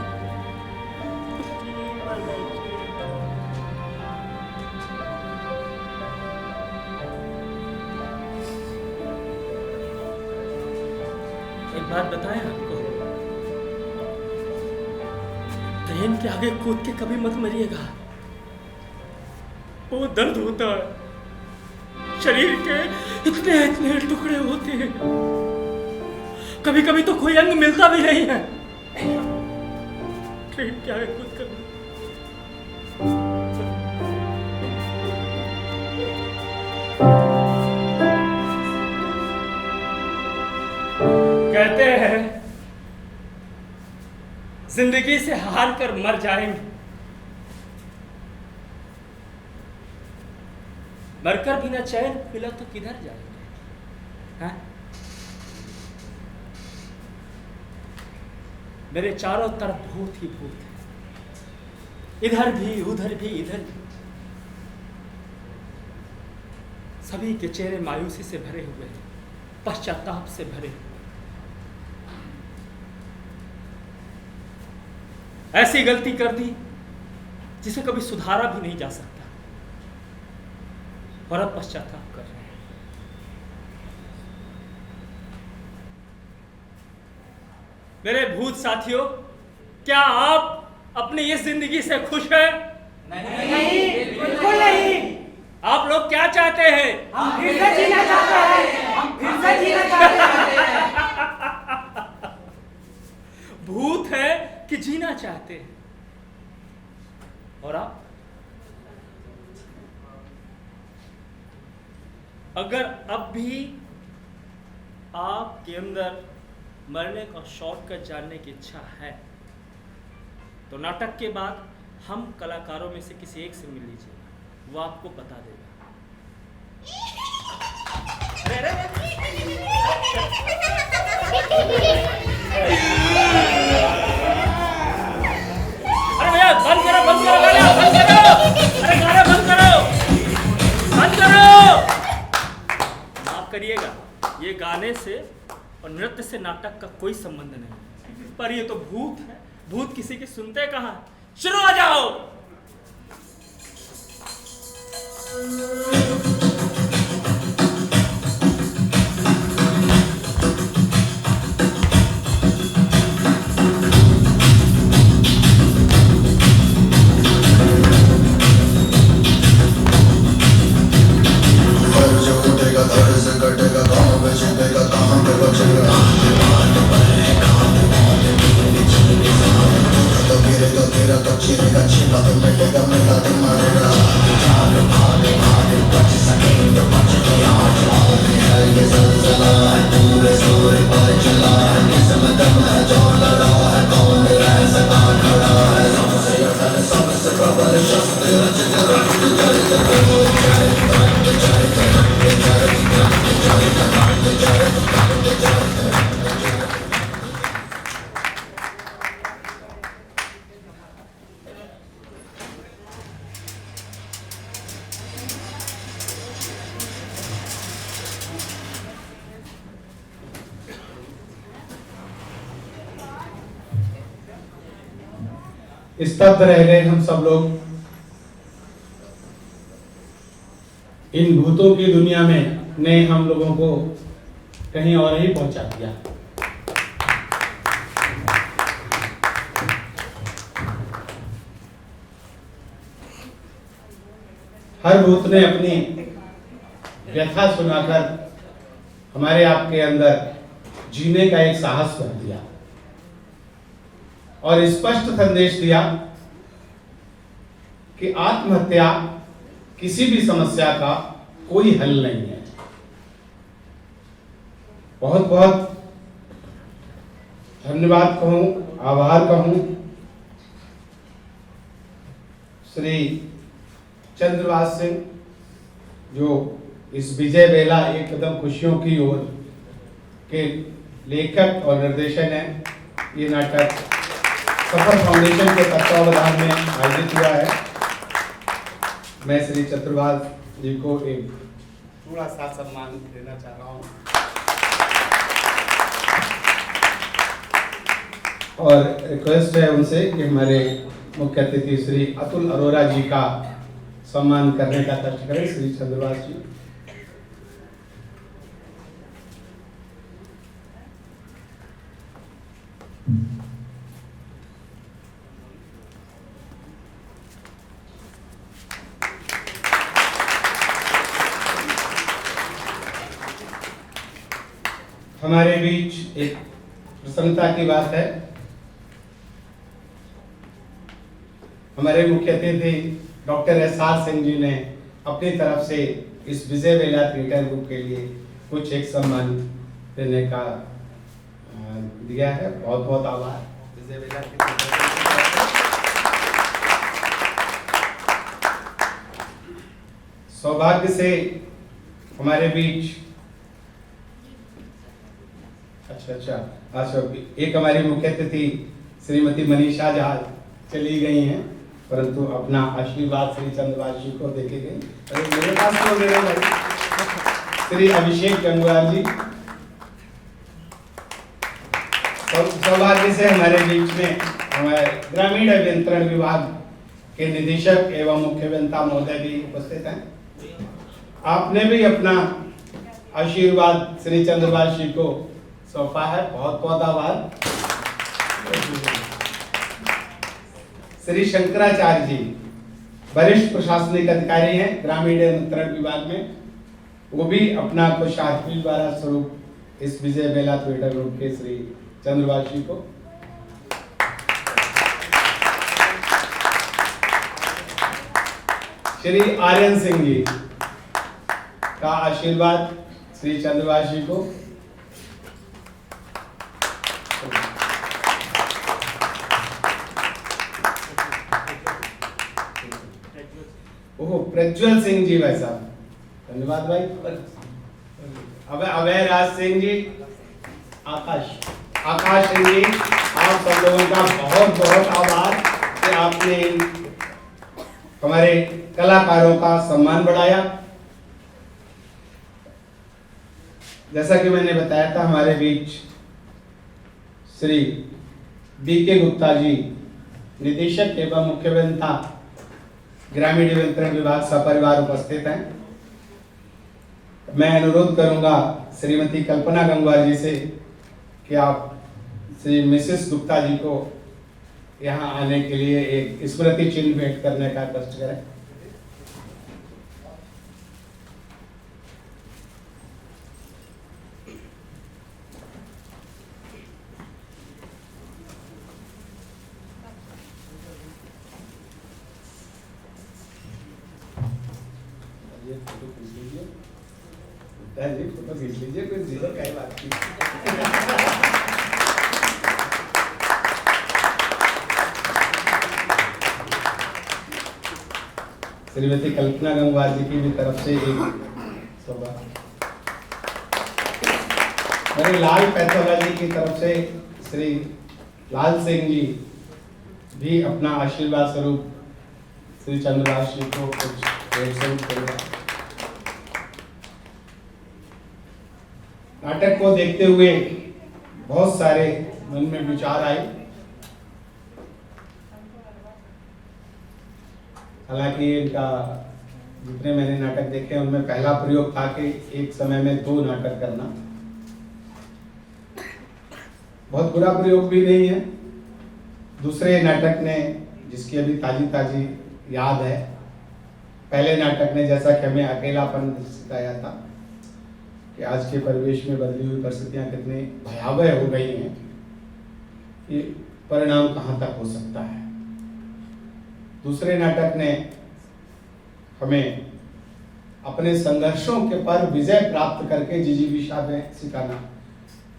एक बात बताएं आपको, ट्रेन के आगे कूद के कभी मत मरिएगा, वो दर्द होता है। शरीर के इतने इतने टुकड़े होते हैं, कभी कभी तो कोई अंग मिलता भी नहीं है। ट्रेन के आगे कूद कर कहते हैं जिंदगी से हार कर मर जाएंगे, मरकर भी ना चैन मिला तो किधर जाएंगे? हाँ? मेरे चारों तरफ भूत ही भूत है, इधर भी उधर भी इधर भी। सभी के चेहरे मायूसी से भरे हुए हैं, पश्चाताप से भरे हुए। ऐसी गलती कर दी जिसे कभी सुधारा भी नहीं जा सकता, और अब पश्चाताप कर रहे हैं। मेरे भूत साथियों, क्या आप अपनी इस जिंदगी से खुश हैं? नहीं, बिल्कुल नहीं। आप लोग क्या चाहते हैं? हम फिर से जीना चाहते हैं, हम फिर से जीना चाहते हैं। भूत है कि जीना चाहते हैं, और आप? अगर अब भी आपके अंदर मरने का शॉर्टकट जानने की इच्छा है, तो नाटक के बाद हम कलाकारों में से किसी एक से मिल लीजिए, वो आपको बता देगा। अरे भैया बंद करो, बंद करो गाना, बंद करो। अरे गाना बंद करो, बंद करो। माफ करिएगा, ये गाने से और नृत्य से नाटक का कोई संबंध नहीं, पर ये तो भूत है। भूत किसी की सुनते कहाँ? शुरू हो जाओ। स्तब्ध रह गए हम सब लोग। इन भूतों की दुनिया में ने हम लोगों को कहीं और ही पहुंचा दिया। हर भूत ने अपनी व्यथा सुनाकर हमारे आपके अंदर जीने का एक साहस कर दिया और स्पष्ट संदेश दिया कि आत्महत्या किसी भी समस्या का कोई हल नहीं है। बहुत बहुत धन्यवाद कहूं, आभार कहूं श्री चंद्रवास सिंह, जो इस विजय बेला एक कदम खुशियों की ओर के लेखक और निर्देशन है। ये नाटक सफर फाउंडेशन के तत्वावधान में आयोजित हुआ है। मैं श्री चतुर्वास जी को एक थोड़ा सा सम्मान देना चाह रहा हूँ और रिक्वेस्ट है उनसे कि हमारे मुख्य अतिथि श्री अतुल अरोरा जी का सम्मान करने का कष्ट करें। श्री चंद्रवास जी। हमारे बीच एक प्रसन्नता की बात है। हमारे मुख्य अतिथि डॉक्टर एस.आर. सिंह जी ने अपनी तरफ से इस विजय बेला थिएटर ग्रुप के लिए कुछ एक सम्मान देने का दिया है। बहुत बहुत आभार विजय बेला सौभाग्य से हमारे बीच अच्छा एक हमारी मुख्य अतिथि श्रीमती मनीषा जहाज चली गई हैं, परंतु अपना आशीर्वाद श्री चंद्रवास जी को देके गई। अरे मेरे पास तो दे रहे भाई। श्री अभिषेक गंगवार जी सौभाग्य से हमारे बीच में हमारे ग्रामीण अभियंत्रण विभाग के निदेशक एवं मुख्य अभियंता महोदय भी उपस्थित हैं। आपने भी अपना आशीर्वाद श्री चंद्रवास जी को सौंपा है। बहुत बहुत आभार। श्री शंकराचार्य जी वरिष्ठ प्रशासनिक अधिकारी हैं ग्रामीण अभियंत्रण विभाग में, वो भी अपना कुछ आशीर्वाद स्वरूप इस विजय बेला थिएटर ग्रुप के श्री चंद्रवास जी को। श्री आर्यन सिंह जी का आशीर्वाद श्री चंद्रवास जी को। ओह प्रज्वल सिंह जी भाई साहब, धन्यवाद भाई। अभय राज सिंह जी, आकाश सिंह जी, आप सब लोगों का बहुत बहुत आभार कि आपने हमारे कलाकारों का सम्मान बढ़ाया। जैसा कि मैंने बताया था, हमारे बीच श्री बी.के. गुप्ता जी निदेशक एवं मुख्य अभियंता ग्रामीण अभियंत्रण विभाग सपरिवार उपस्थित हैं। मैं अनुरोध करूंगा श्रीमती कल्पना गंगवार जी से कि आप श्री मिसेस गुप्ता जी को यहाँ आने के लिए एक स्मृति चिन्ह भेंट करने का कष्ट करें। फोटो खींच लीजिए, फोटो खींच लीजिए, कोई जीरो क्या बात की। श्रीमती कल्पना गंगवार जी की भी तरफ से एक सौगात। मेरे लाल पैथोलॉजी की तरफ से श्री लाल सिंह जी भी अपना आशीर्वाद स्वरूप श्री चंद्रवास जी को कुछ करेगा। नाटक को देखते हुए बहुत सारे मन में विचार आए। हालांकि इनका जितने मैंने नाटक देखे उनमें पहला प्रयोग था कि एक समय में 2 नाटक करना। बहुत बुरा प्रयोग भी नहीं है। दूसरे नाटक ने, जिसकी अभी ताजी ताजी याद है, पहले नाटक ने जैसा कि हमें अकेलापन सिखाया था कि आज के परिवेश में बदली हुई परिस्थितियां कितनी भयावह हो गई हैं, ये परिणाम कहाँ तक हो सकता है। दूसरे नाटक ने हमें अपने संघर्षों के पर विजय प्राप्त करके जिजीविषा में सिखाना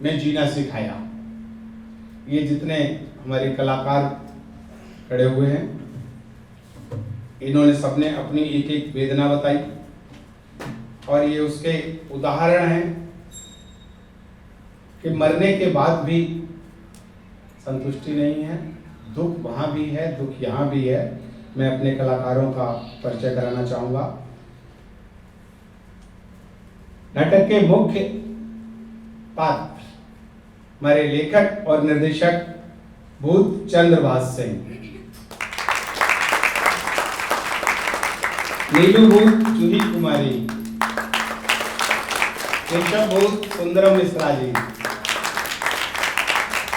में जीना सिखाया। ये जितने हमारे कलाकार खड़े हुए हैं, इन्होंने सबने अपनी एक एक वेदना बताई और ये उसके उदाहरण हैं कि मरने के बाद भी संतुष्टि नहीं है, दुख वहाँ भी है, दुख यहाँ भी है। मैं अपने कलाकारों का परिचय कराना चाहूँगा। नाटक के मुख्य पात्र हमारे लेखक और निर्देशक भूत चंद्रभाष सिंह, नीलू भूत जूही कुमारी, केशव भूत सुंदरम मिश्रा जी,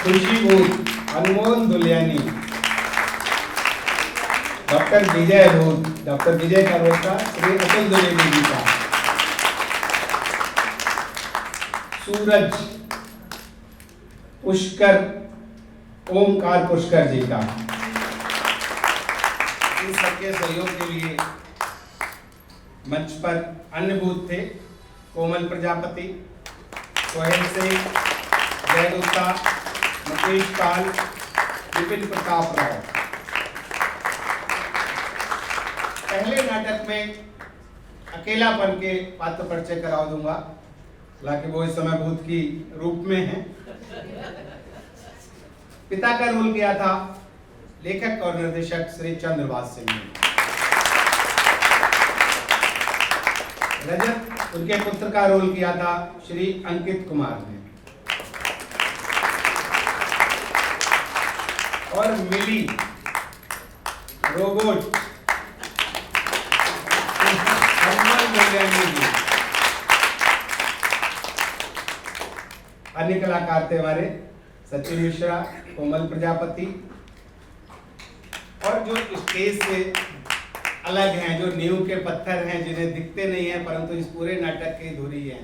खुशी भूत अनमोल दुलियानी, डॉक्टर विजय भूत, डॉक्टर विजय का बेटा श्री अतुल द्विवेदी जी का, सूरज पुष्कर ओमकार पुष्कर जी का। इन सबके सहयोग के लिए मंच पर अन्य भूत थे कोमल प्रजापति, सोहेल सिंह, जय गुप्ता, मुकेश पाल, विपिन प्रताप राव। पहले नाटक में अकेलापन के पात्र परिचय करा दूंगा, हालांकि वो इस समय भूत की रूप में है। पिता का रोल किया था लेखक और निर्देशक श्री चंद्रभाष सिंह ने। रजत उनके पुत्र का रोल किया था श्री अंकित कुमार ने। और मिली रोबोट अन्य कलाकार थे हमारे सचिन मिश्रा, कोमल प्रजापति, और जो स्टेज से अलग हैं, जो नींव के पत्थर हैं, जिन्हें दिखते नहीं हैं परंतु इस पूरे नाटक की धुरी हैं।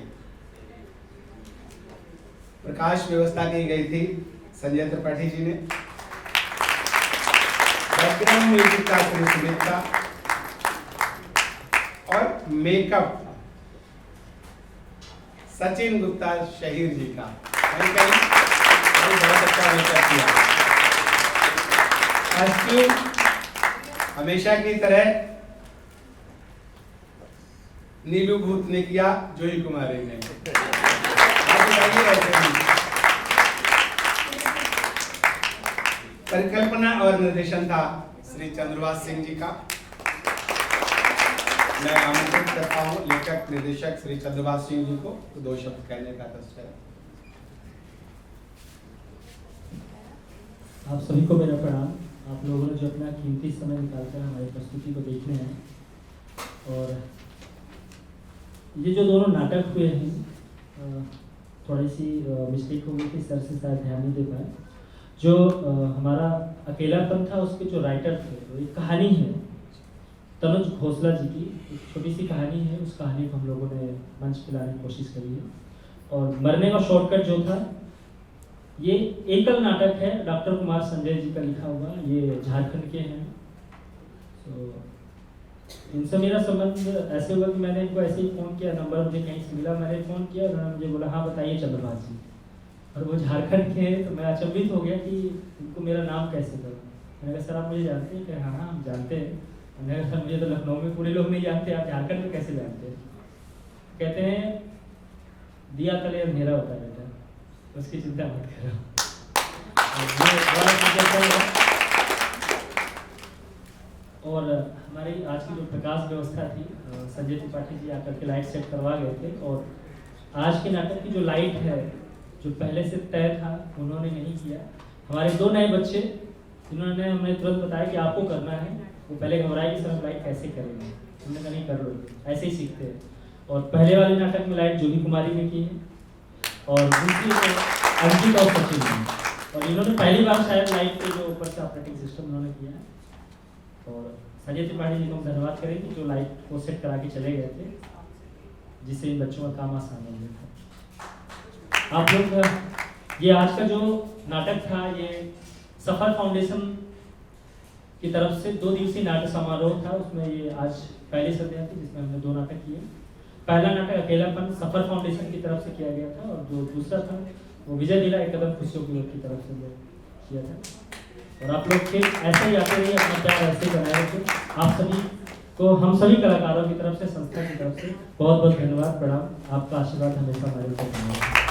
प्रकाश व्यवस्था की गई थी संजय त्रिपाठी जी ने, बैकग्राउंड म्यूजिक का श्री सुमित का, और मेकअप सचिन गुप्ता शहीर जी का। बहुत अच्छा मेकअप किया। कॉस्ट्यूम हमेशा की तरह नीलू भूत ने किया, जूही कुमारी ने। परिकल्पना और निर्देशन था श्री चंद्रभाष सिंह जी का। मैं आमंत्रित करता हूँ लेखक निर्देशक श्री चंद्रभाष सिंह जी को तो 2 शब्द कहने का कष्ट है। आप सभी को मेरा प्रणाम। आप लोगों ने जो अपना कीमती समय निकालकर हमारी प्रस्तुति को देखने हैं, और ये जो दोनों नाटक हुए हैं, थोड़ी सी मिस्टेक हो गई थी, सर से शायद ध्यान नहीं दे पाए। जो हमारा अकेलापन था उसके जो राइटर थे, वो एक कहानी है तनुज खोसला जी की, एक छोटी सी कहानी है। उस कहानी को हम लोगों ने मंच पे लाने की कोशिश करी है। और मरने का शॉर्टकट जो था, ये एकल नाटक है, डॉक्टर कुमार संजय जी का लिखा हुआ। ये झारखंड के हैं। तो इनसे मेरा संबंध ऐसे हुआ कि मैंने इनको ऐसे ही फ़ोन किया, नंबर मुझे कहीं से मिला, मैंने फ़ोन किया, उन्होंने मुझे बोला हाँ बताइए चंद्रभाष जी, और वो झारखंड के हैं। तो मैं अचंभित हो गया कि इनको मेरा नाम कैसे करूँ। मैंने कहा सर आप मुझे जानते हैं? कि हाँ हाँ हम जानते हैं। मैंने कहा सर मुझे तो लखनऊ में पूरे लोग नहीं जानते, आप झारखंड में कैसे जानते हैं? कहते हैं दिया तले अंधेरा होता है बेटा, उसकी चिंता मत करो। और हमारी आज की जो प्रकाश व्यवस्था थी, संजय त्रिपाठी जी आकर के लाइट सेट करवा गए थे। और आज के नाटक की जो लाइट है, जो पहले से तय था, उन्होंने नहीं किया। हमारे 2 नए बच्चे इन्होंने हमें तुरंत बताया कि आपको करना है। वो पहले घबराए कि सर हम लाइट कैसे करेंगे, हमने कहा नहीं कर लो, ऐसे ही सीखते हैं। और पहले वाले नाटक में लाइट जूही कुमारी ने की है और दूसरी में अंकित और सचिन ने, और इन्होंने पहली बार शायद लाइट के जो ऊपर से ऑपरेटिंग सिस्टम इन्होंने किया है। और संजय त्रिपाठी जी को हम धन्यवाद करेंगे जो लाइट को सेट करा के चले गए थे, जिससे इन बच्चों का काम आसान हो गया था। आप लोग ये आज का जो नाटक था ये सफर फाउंडेशन की तरफ से 2 दिवसीय नाट्य समारोह था, उसमें ये आज पहली संध्या थी जिसमें हमने 2 नाटक किए। पहला नाटक अकेलापन सफर फाउंडेशन की तरफ से किया गया था और जो दूसरा था वो विजय दिला एक कदम खुशियों की ओर की तरफ से किया था। और आप लोग फिर ऐसे ही आते रहिए, अपना प्यार ऐसे ही बनाए रखें। आप सभी को हम सभी कलाकारों की तरफ से, संस्था की तरफ से बहुत बहुत धन्यवाद, प्रणाम। आपका आशीर्वाद हमेशा हमारे ऊपर बना रहे।